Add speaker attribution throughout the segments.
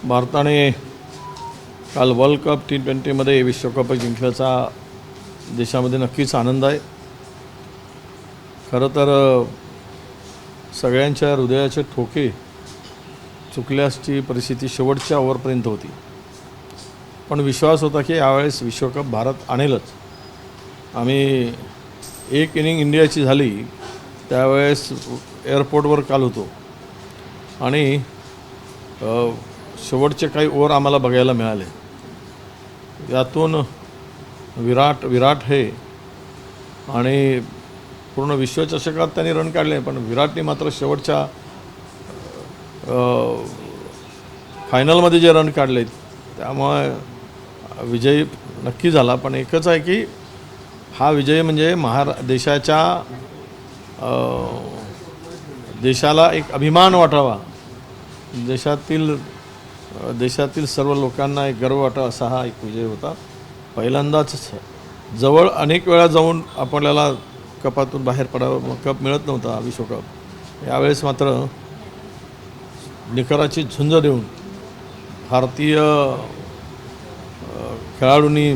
Speaker 1: भारताने काल world cup T20मध्ये विश्वकप जिंकल्याचा देशामध्ये नक्कीच आनंद आहे। खरं तर सगळ्यांच्या हृदयाचे ठोके चुकल्याची परिस्थिती शेवटच्या ओव्हरपर्यंत होती, पण विश्वास होता की यावेळेस विश्वकप भारत आणेलच। आम्ही एक इनिंग इंडियाची झाली त्यावेळेस एअरपोर्टवर काल होतो आणि शेवटचे काही ओव्हर आम्हाला बघायला मिळाले। यातून विराट हे आणि पूर्ण विश्वचषकात त्यांनी रन काढले, पण विराटने मात्र शेवटच्या फायनलमध्ये जे रन काढले त्यामुळे विजय नक्की झाला। पण एकच आहे की हा विजय म्हणजे देशाला एक अभिमान वाटावा, देशातील सर्व लोकांना एक गर्व वाटावा असा हा एक विजय होता। पहिल्यांदाच जवळ अनेक वेळा जाऊन आपल्याला कपातून बाहेर पडावं, कप मिळत नव्हता विश्वकप। यावेळेस मात्र निकराची झुंज देऊन भारतीय खेळाडूंनी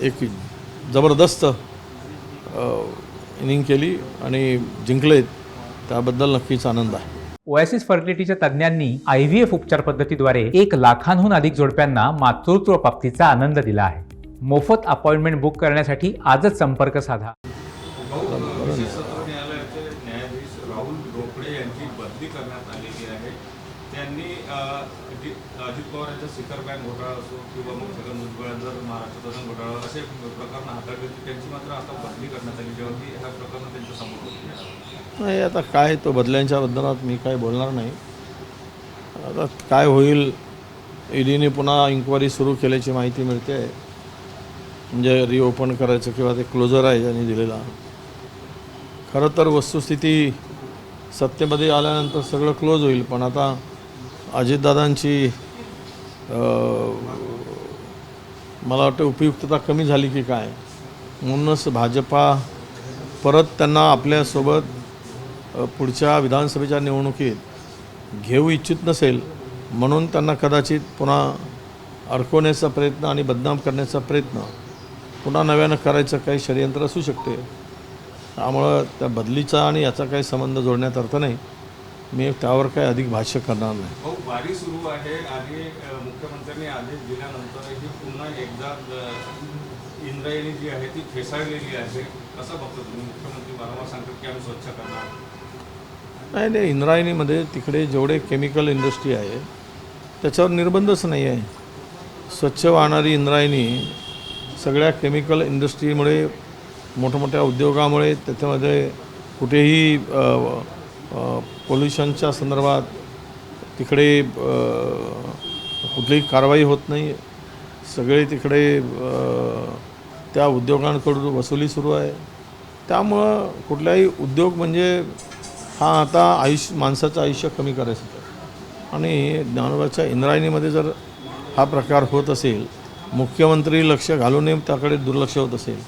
Speaker 1: एक जबरदस्त इनिंग केली आणि जिंकले, त्याबद्दल नक्कीच आनंद आहे।
Speaker 2: ओएसिस फर्टिलिटीच्या तज्ञांनी IVF उपचार पद्धतीद्वारे 1 लाखांहून अधिक जोडप्यांना मातृत्व प्राप्तीचा आनंद दिला आहे। मोफत अपॉइंटमेंट बुक करण्यासाठी आजच संपर्क साधा।
Speaker 3: विशेष सत्र न्यायालयाचे न्यायाधीश राहुल रोकडे यांची बदली करण्यात आलेली आहे। त्यांनी अजित पवार यांचा सिकर बँक घोटाळा असो किंवा मग छगन भुजबळांचा महाराष्ट्र धरण घोटाळा असे प्रकरण हाताळले, त्यांची मात्र आता बदली करण्यात आली, जेव्हा की ह्या प्रकरण त्यांच्या समोर होते।
Speaker 1: नाही, आता काय तो बदल्यांच्या बद्दलात मी काय बोलणार नाही। आता काय होईल, ईडीने पुन्हा इन्क्वायरी सुरू केल्याची माहिती मिळते आहे, म्हणजे रिओपन करायचं किंवा ते क्लोजर आहे ज्यांनी दिलेला। खरं तर वस्तुस्थिती सत्तेमध्ये आल्यानंतर सगळं क्लोज होईल, पण आता अजितदादांची मला वाटतं उपयुक्तता कमी झाली की काय, म्हणूनच भाजपा परत त्यांना आपल्यासोबत पुढच्या विधानसभेच्या निवडणुकीत घेऊ इच्छित नसेल, म्हणून त्यांना कदाचित पुन्हा अडकवण्याचा प्रयत्न आणि बदनाम करण्याचा प्रयत्न पुन्हा नव्यानं करायचं काही षडयंत्र असू शकते। त्यामुळं त्या बदलीचा आणि याचा काही संबंध जोडण्यात अर्थ नाही, मी त्यावर काही अधिक भाष्य करणार नाही।
Speaker 3: वारी सुरू आहे आणि मुख्यमंत्र्यांनी आदेश दिल्यानंतरही पुन्हा एकदा इंद्रायणी जी आहे ती फेसाळलेली आहे, कसं बघतो तुम्ही? मुख्यमंत्री वारंवार सांगतात की आम्ही स्वच्छ करणार।
Speaker 1: नाही, इंद्रायणीमध्ये तिकडे जेवढे केमिकल इंडस्ट्री आहे त्याच्यावर निर्बंधच नाही आहे। स्वच्छ वाहणारी इंद्रायणी सगळ्या केमिकल इंडस्ट्रीमुळे, मोठमोठ्या उद्योगामुळे त्याच्यामध्ये कुठेही पोल्युशनच्या संदर्भात तिकडे कुठलीही कारवाई होत नाही। सगळे तिकडे त्या उद्योगांकडून वसुली सुरू आहे। त्यामुळं कुठलाही उद्योग म्हणजे हा आता माणसाचं आयुष्य कमी करायचं होतं। आणि ज्ञानोबाच्या इंद्रायणीमध्ये जर हा प्रकार होत असेल, मुख्यमंत्री लक्ष घालूनही त्याकडे दुर्लक्ष होत असेल,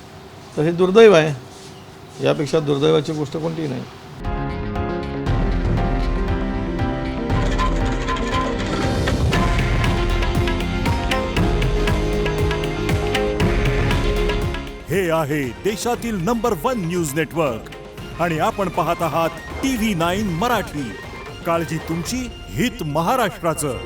Speaker 1: तर हे दुर्दैव आहे। यापेक्षा दुर्दैवाची गोष्ट कोणतीही नाही।
Speaker 4: हे आहे देशातील नंबर 1 न्यूज नेटवर्क आणि आपण पाहत आहात TV9 मराठी। काळजी तुमची, हित महाराष्ट्राचं।